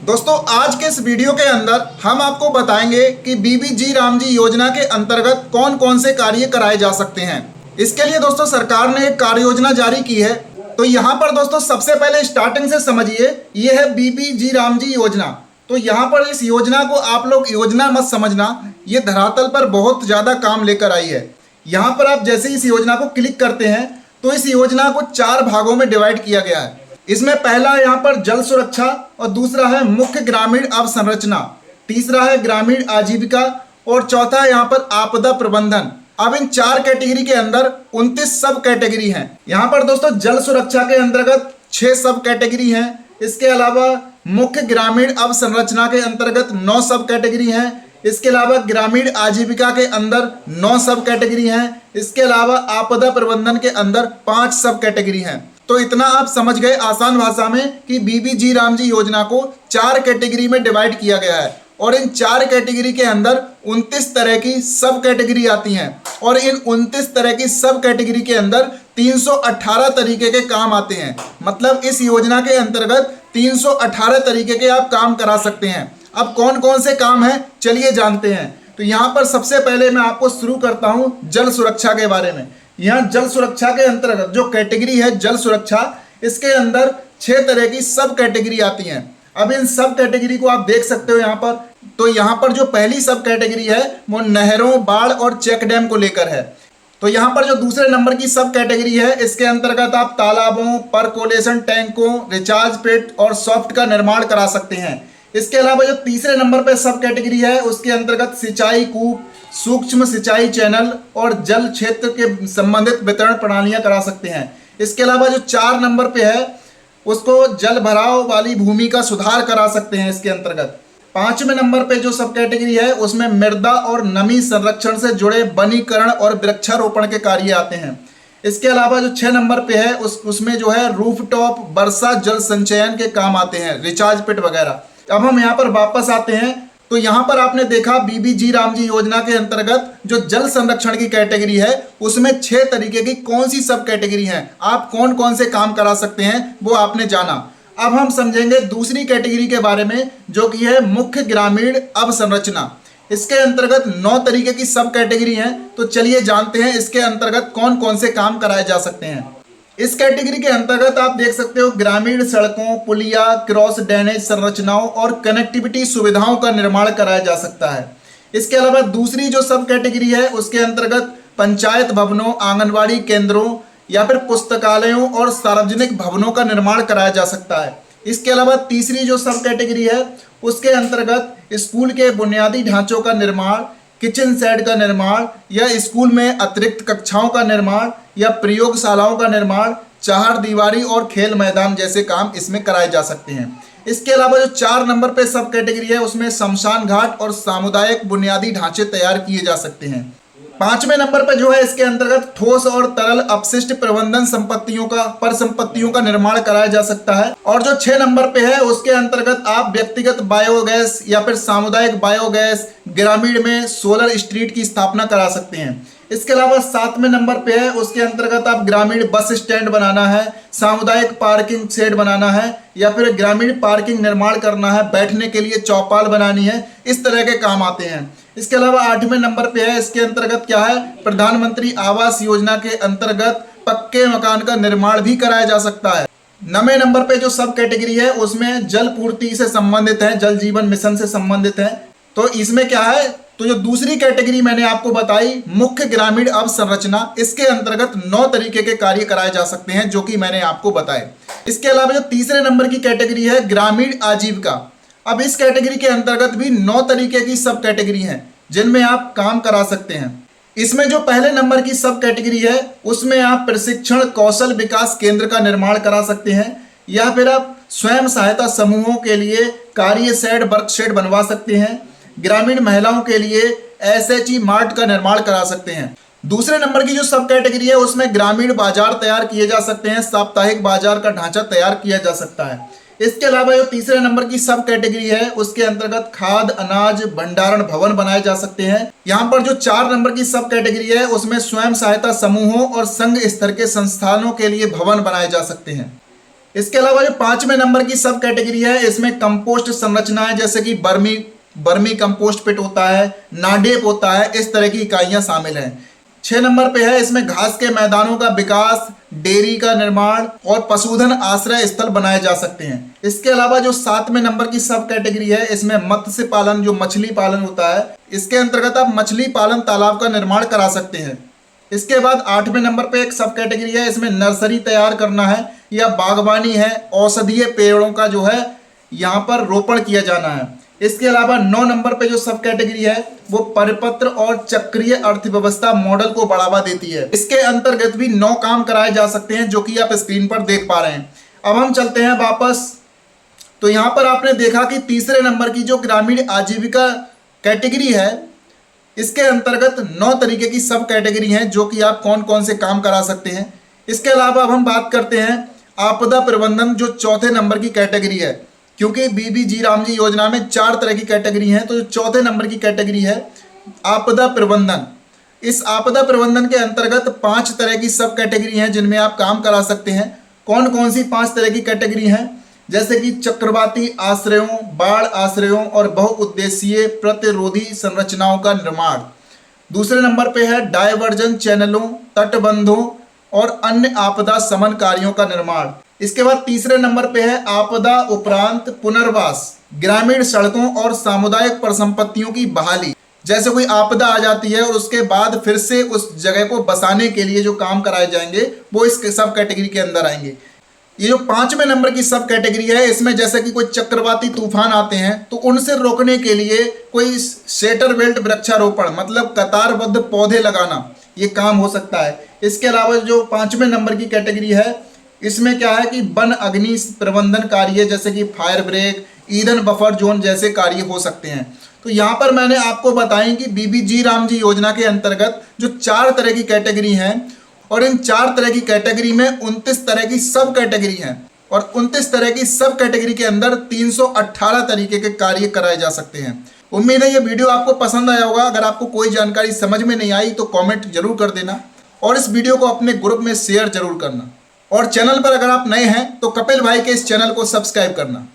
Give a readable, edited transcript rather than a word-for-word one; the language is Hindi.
दोस्तों आज के इस वीडियो के अंदर हम आपको बताएंगे कि बीबीजी रामजी योजना के अंतर्गत कौन कौन से कार्य कराए जा सकते हैं। इसके लिए दोस्तों सरकार ने एक कार्य योजना जारी की है। तो यहाँ पर दोस्तों सबसे पहले स्टार्टिंग से समझिए, ये है बीबीजी रामजी योजना। तो यहाँ पर इस योजना को आप लोग योजना मत समझना, ये धरातल पर बहुत ज़्यादा काम लेकर आई है। यहाँ पर आप जैसे इस योजना को क्लिक करते हैं तो इस योजना को 4 भागों में डिवाइड किया गया है। इसमें पहला यहाँ पर जल सुरक्षा और दूसरा है मुख्य ग्रामीण अवसंरचना, तीसरा है ग्रामीण आजीविका और चौथा है यहाँ पर आपदा प्रबंधन। अब इन 4 कैटेगरी के अंदर 29 सब कैटेगरी हैं। यहाँ पर दोस्तों जल सुरक्षा के अंतर्गत 6 सब कैटेगरी हैं। इसके अलावा मुख्य ग्रामीण अवसंरचना के अंतर्गत 9 सब कैटेगरी हैं। इसके अलावा ग्रामीण आजीविका के अंदर 9 सब कैटेगरी हैं। इसके अलावा आपदा प्रबंधन के अंदर 5 सब कैटेगरी हैं। तो इतना आप समझ गए आसान भाषा में कि बीबीजी रामजी योजना को 4 कैटेगरी में डिवाइड किया गया है और इन 4 कैटेगरी के अंदर 29 तरह की सब कैटेगरी आती हैं और इन 29 तरह की सब कैटेगरी के अंदर 318 तरीके के काम आते हैं। मतलब इस योजना के अंतर्गत 318 तरीके के आप काम करा सकते हैं। अब कौन कौन से काम हैं चलिए जानते हैं। तो यहाँ पर सबसे पहले मैं आपको शुरू करता हूँ जल सुरक्षा के बारे में। यहाँ जल सुरक्षा के अंतर्गत जो कैटेगरी है जल सुरक्षा, इसके अंदर 6 तरह की सब कैटेगरी आती हैं। अब इन सब कैटेगरी को आप देख सकते हो यहाँ पर। तो यहाँ पर जो पहली सब कैटेगरी है वो नहरों, बाढ़ और चेक डैम को लेकर है। तो यहाँ पर जो दूसरे नंबर की सब कैटेगरी है इसके अंतर्गत आप तालाबों, परकोलेशन टैंकों, रिचार्ज पिट और सॉफ्ट का निर्माण करा सकते हैं। इसके अलावा जो तीसरे नंबर पर सब कैटेगरी है उसके अंतर्गत सिंचाई कूप, सूक्ष्म सिंचाई चैनल और जल क्षेत्र के संबंधित वितरण प्रणालियां करा सकते हैं। इसके अलावा जो 4 नंबर पे है उसको जल भराव वाली भूमि का सुधार करा सकते हैं। इसके अंतर्गत 5वें नंबर पे जो सब कैटेगरी है उसमें मृदा और नमी संरक्षण से जुड़े वनीकरण और वृक्षारोपण के कार्य आते हैं। इसके अलावा जो 6 नंबर पे है उसमें जो है रूफटॉप वर्षा जल संचयन के काम आते हैं, रिचार्ज पिट वगैरह। अब हम यहाँ पर वापस आते हैं। तो यहाँ पर आपने देखा बीबीजी रामजी योजना के अंतर्गत जो जल संरक्षण की कैटेगरी है उसमें 6 तरीके की कौन सी सब कैटेगरी हैं, आप कौन कौन से काम करा सकते हैं वो आपने जाना। अब हम समझेंगे दूसरी कैटेगरी के बारे में जो कि है मुख्य ग्रामीण अवसंरचना। इसके अंतर्गत 9 तरीके की सब कैटेगरी हैं। तो चलिए जानते हैं इसके अंतर्गत कौन कौन से काम कराए जा सकते हैं। इस कैटेगरी के अंतर्गत आप देख सकते हो ग्रामीण सड़कों, पुलिया, क्रॉस ड्रेनेज संरचनाओं और कनेक्टिविटी सुविधाओं का निर्माण कराया जा सकता है। इसके अलावा दूसरी जो सब कैटेगरी है उसके अंतर्गत पंचायत भवनों, आंगनवाड़ी केंद्रों या फिर पुस्तकालयों और सार्वजनिक भवनों का निर्माण कराया जा सकता है। इसके अलावा तीसरी जो सब कैटेगरी है उसके अंतर्गत स्कूल के बुनियादी ढांचों का निर्माण, किचन शेड का निर्माण या स्कूल में अतिरिक्त कक्षाओं का निर्माण या प्रयोगशालाओं का निर्माण, चार दीवारी और खेल मैदान जैसे काम इसमें कराए जा सकते हैं। इसके अलावा जो 4 नंबर पे सब कैटेगरी है उसमें शमशान घाट और सामुदायिक बुनियादी ढांचे तैयार किए जा सकते हैं। 5वें नंबर पर जो है इसके अंतर्गत ठोस और तरल अपशिष्ट प्रबंधन परिसंपत्तियों का निर्माण कराया जा सकता है। और जो 6 नंबर पे है उसके अंतर्गत आप व्यक्तिगत बायोगैस या फिर सामुदायिक बायोगैस, ग्रामीण में सोलर स्ट्रीट की स्थापना करा सकते हैं। इसके अलावा 7वें नंबर पे है उसके अंतर्गत आप ग्रामीण बस स्टैंड बनाना है, सामुदायिक पार्किंग शेड बनाना है या फिर ग्रामीण पार्किंग निर्माण करना है, बैठने के लिए चौपाल बनानी है, इस तरह के काम आते हैं। इसके अलावा 8वें नंबर पे है इसके अंतर्गत क्या है, प्रधानमंत्री आवास योजना के अंतर्गत पक्के मकान का निर्माण भी कराया जा सकता है। 9वें नंबर पे जो सब कैटेगरी है उसमें जल पूर्ति से संबंधित है, जल जीवन मिशन से संबंधित है। तो इसमें क्या है, तो जो दूसरी कैटेगरी मैंने आपको बताई मुख्य ग्रामीण अवसंरचना, इसके अंतर्गत 9 तरीके के कार्य कराए जा सकते हैं जो कि मैंने आपको बताए। इसके अलावा जो तीसरे नंबर की कैटेगरी है ग्रामीण आजीविका, अब इस कैटेगरी के अंतर्गत भी 9 तरीके की सब कैटेगरी हैं जिनमें आप काम करा सकते हैं। इसमें जो पहले नंबर की सब कैटेगरी है उसमें आप प्रशिक्षण कौशल विकास केंद्र का निर्माण करा सकते हैं या फिर आप स्वयं सहायता समूहों के लिए कार्य शेड, वर्क शेड बनवा सकते हैं। ग्रामीण महिलाओं के लिए SHE मार्ट का निर्माण करा सकते हैं। दूसरे नंबर की जो सब कैटेगरी है उसमें ग्रामीण बाजार तैयार किए जा सकते हैं, साप्ताहिक बाजार का ढांचा तैयार किया जा सकता है। इसके अलावा जो तीसरे नंबर की सब कैटेगरी है उसके अंतर्गत खाद्य अनाज भंडारण भवन बनाए जा सकते हैं। यहाँ पर जो 4 नंबर की सब कैटेगरी है उसमें स्वयं सहायता समूहों और संघ स्तर के संस्थानों के लिए भवन बनाए जा सकते हैं। इसके अलावा जो 5वें नंबर की सब कैटेगरी है, इसमें कंपोस्ट संरचनाएं जैसे कि बर्मी कंपोस्ट पिट होता है, नाडेप होता है, इस तरह की इकाइयां शामिल हैं। 6 नंबर पे है इसमें घास के मैदानों का विकास, डेयरी का निर्माण और पशुधन आश्रय स्थल बनाए जा सकते हैं। इसके अलावा जो 7वें नंबर की सब कैटेगरी है, इसमें मत्स्य पालन, जो मछली पालन होता है, इसके अंतर्गत आप मछली पालन तालाब का निर्माण करा सकते हैं। इसके बाद 8वें नंबर पे एक सब कैटेगरी है, इसमें नर्सरी तैयार करना है या बागवानी है, औषधीय पेड़ों का जो है यहाँ पर रोपण किया जाना है। इसके अलावा 9 नंबर पे जो सब कैटेगरी है वो परिपत्र और चक्रीय अर्थव्यवस्था मॉडल को बढ़ावा देती है। इसके अंतर्गत भी 9 काम कराए जा सकते हैं, जो कि आप स्क्रीन पर देख पा रहे हैं। अब हम चलते हैं वापस, तो यहाँ पर आपने देखा कि तीसरे नंबर की जो ग्रामीण आजीविका कैटेगरी है, इसके अंतर्गत 9 तरीके की सब कैटेगरी हैं, जो कि आप कौन कौन से काम करा सकते हैं। इसके अलावा अब हम बात करते हैं आपदा प्रबंधन, जो चौथे नंबर की कैटेगरी है, क्योंकि बीबी जी राम जी योजना में 4 तरह की कैटेगरी हैं, तो जो चौथे नंबर की कैटेगरी है आपदा प्रबंधन। इस आपदा प्रबंधन के अंतर्गत 5 तरह की सब कैटेगरी हैं जिनमें आप काम करा सकते हैं। कौन कौन सी 5 तरह की कैटेगरी हैं? जैसे कि चक्रवाती आश्रयों, बाढ़ आश्रयों और बहुउद्देशीय प्रतिरोधी संरचनाओं का निर्माण। दूसरे नंबर पे है डायवर्जन चैनलों, तटबंधों और अन्य आपदा शमन कार्यों का निर्माण। इसके बाद तीसरे नंबर पे है आपदा उपरांत पुनर्वास, ग्रामीण सड़कों और सामुदायिक परिसंपत्तियों की बहाली। जैसे कोई आपदा आ जाती है और उसके बाद फिर से उस जगह को बसाने के लिए जो काम कराए जाएंगे वो इस सब कैटेगरी के अंदर आएंगे। ये जो 5वें नंबर की सब कैटेगरी है, इसमें जैसे कि कोई चक्रवाती तूफान आते हैं तो उनसे रोकने के लिए कोई शेटर बेल्ट वृक्षारोपण, मतलब कतारबद्ध पौधे लगाना, ये काम हो सकता है। इसके अलावा जो 5वें नंबर की कैटेगरी है, इसमें क्या है कि वन अग्नि प्रबंधन कार्य जैसे कि फायर ब्रेक, ईंधन बफर जोन जैसे कार्य हो सकते हैं। तो यहाँ पर मैंने आपको बताई कि बीबी जी राम जी योजना के अंतर्गत जो 4 तरह की कैटेगरी हैं, और इन 4 तरह की कैटेगरी में 29 तरह की सब कैटेगरी हैं, और 29 तरह की सब कैटेगरी के अंदर 318 तरीके के कार्य कराए जा सकते हैं। उम्मीद है ये वीडियो आपको पसंद आया होगा। अगर आपको कोई जानकारी समझ में नहीं आई तो कॉमेंट जरूर कर देना, और इस वीडियो को अपने ग्रुप में शेयर जरूर करना। और चैनल पर अगर आप नए हैं तो कपिल भाई के इस चैनल को सब्सक्राइब करना।